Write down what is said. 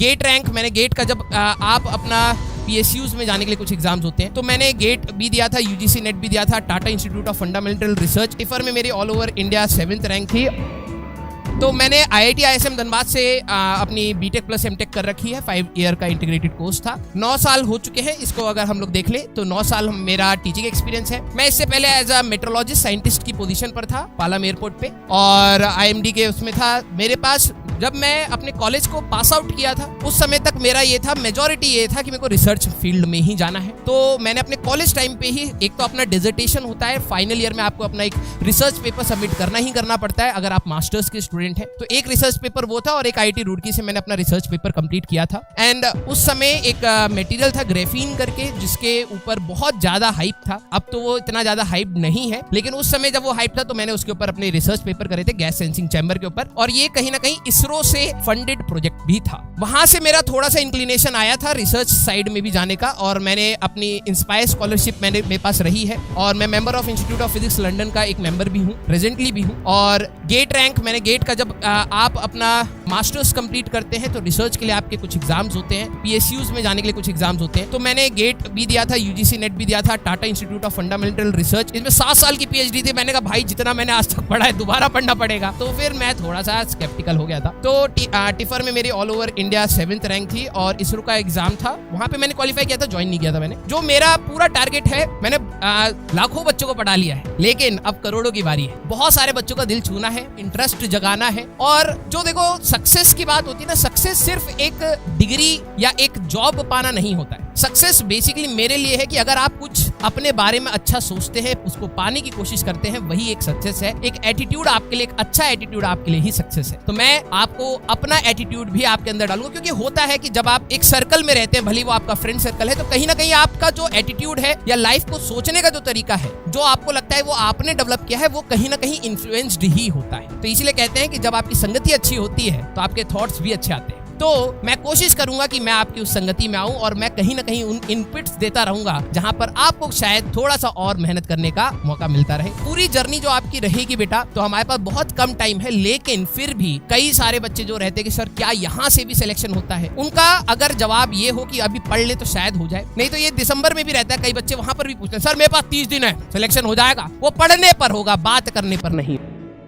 Gate rank, मैंने gate का जब आप अपना PSUs में जाने के लिए कुछ एग्जाम्स होते हैं, तो मैंने गेट भी दिया था, UGC नेट भी दिया था, Tata institute of fundamental research tipper में मेरी all over India 7th rank थी। तो मैंने IIT ISM धनबाद से अपनी BTech प्लस MTech कर रखी है। 5 ईयर का इंटीग्रेटेड कोर्स था। 9 साल हो चुके हैं इसको अगर हम लोग देख ले तो 9 साल मेरा टीचिंग एक्सपीरियंस है। मैं इससे पहले एज अ मेट्रोलॉजिस्ट साइंटिस्ट की पोजीशन पर था पालम एयरपोर्ट पे, और IMD के उसमें था। मेरे पास जब मैं अपने कॉलेज को पास आउट किया था उस समय तक मेरा ये था, मेजॉरिटी ये था कि मेरे को रिसर्च फील्ड में ही जाना है। तो मैंने अपने कॉलेज टाइम पे ही एक तो अपना डिसर्टेशन होता है, फाइनल ईयर में आपको अपना एक रिसर्च पेपर सबमिट करना ही करना पड़ता है अगर आप मास्टर्स के स्टूडेंट हैं। तो एक रिसर्च पेपर वो था और एक IIT रुड़की से मैंने अपना रिसर्च पेपर कंप्लीट किया था। एंड उस समय एक मटेरियल था ग्रेफीन करके जिसके ऊपर बहुत ज्यादा हाइप था। अब तो वो इतना ज्यादा हाइप नहीं है, लेकिन उस समय जब वो हाइप था तो मैंने उसके ऊपर अपने रिसर्च पेपर करे थे गैस सेंसिंग चैम्बर के ऊपर, और ये कहीं ना कहीं इसरो से फंडेड प्रोजेक्ट भी था। वहां से मेरा थोड़ा सा इंक्लिनेशन आया था रिसर्च साइड में भी जाने का, और मैंने अपनी इंस्पायर स्कॉलरशिप मेरे पास रही है, और मैं member of institute of physics London का एक मेंबर भी हूँ, प्रेजेंटली भी हूँ। और गेट रैंक, मैंने गेट का जब आप अपना मास्टर्स कंप्लीट करते हैं तो रिसर्च के लिए आपके कुछ एग्जाम्स होते हैं, PSUs में जाने के लिए कुछ एग्जाम्स होते हैं। तो मैंने गेट भी दिया था, UGC नेट भी दिया था, Tata institute of fundamental research, इसमें 7 साल की PhD थी। मैंने कहा भाई जितना मैंने आज तक पढ़ा है दोबारा पढ़ना पड़ेगा, तो फिर मैं थोड़ा सा स्केप्टिकल हो गया था। तो टिफर में मेरी all over India 7th rank थी, और इसरो का एग्जाम था, वहां पे मैंने क्वालिफाई किया था, ज्वाइन नहीं किया था मैंने। जो मेरा पूरा टारगेट है, मैंने लाखों बच्चों को पढ़ा लिया है, लेकिन अब करोड़ों की बारी है। बहुत सारे बच्चों का दिल छूना है, इंटरेस्ट जगाना है। और जो देखो सक्सेस की बात होती है ना, सक्सेस सिर्फ एक डिग्री या एक जॉब पाना नहीं होता है। सक्सेस बेसिकली मेरे लिए है कि अगर आप कुछ अपने बारे में अच्छा सोचते हैं, उसको पाने की कोशिश करते हैं, वही एक सक्सेस है। एक एटीट्यूड आपके लिए, एक अच्छा एटीट्यूड आपके लिए ही सक्सेस है। तो मैं आपको अपना एटीट्यूड भी आपके अंदर डालूंगा, क्योंकि होता है कि जब आप एक सर्कल में रहते हैं, भले वो आपका फ्रेंड सर्कल है, तो कहीं ना कहीं आपका जो एटीट्यूड है या लाइफ को सोचने का जो तरीका है, जो आपको लगता है वो आपने डेवलप किया है, वो कहीं ना कहीं इन्फ्लुएंस्ड ही होता है। तो इसीलिए कहते हैं कि जब आपकी संगति अच्छी होती है तो आपके थॉट्स भी अच्छे आते हैं। तो मैं कोशिश करूंगा कि मैं आपकी उस संगति में आऊं, और मैं कहीं ना कहीं उन इनपुट्स देता रहूंगा जहां पर आपको शायद थोड़ा सा और मेहनत करने का मौका मिलता रहे। पूरी जर्नी जो आपकी रहेगी बेटा, तो हमारे पास बहुत कम टाइम है, लेकिन फिर भी कई सारे बच्चे जो रहते हैं कि सर क्या यहाँ से भी सिलेक्शन होता है, उनका अगर जवाब ये हो कि अभी पढ़ ले तो शायद हो जाए, नहीं तो ये दिसंबर में भी रहता है। कई बच्चे वहां पर भी पूछते हैं सर मेरे पास 30 दिन है, सिलेक्शन हो जाएगा। वो पढ़ने पर होगा, बात करने पर नहीं।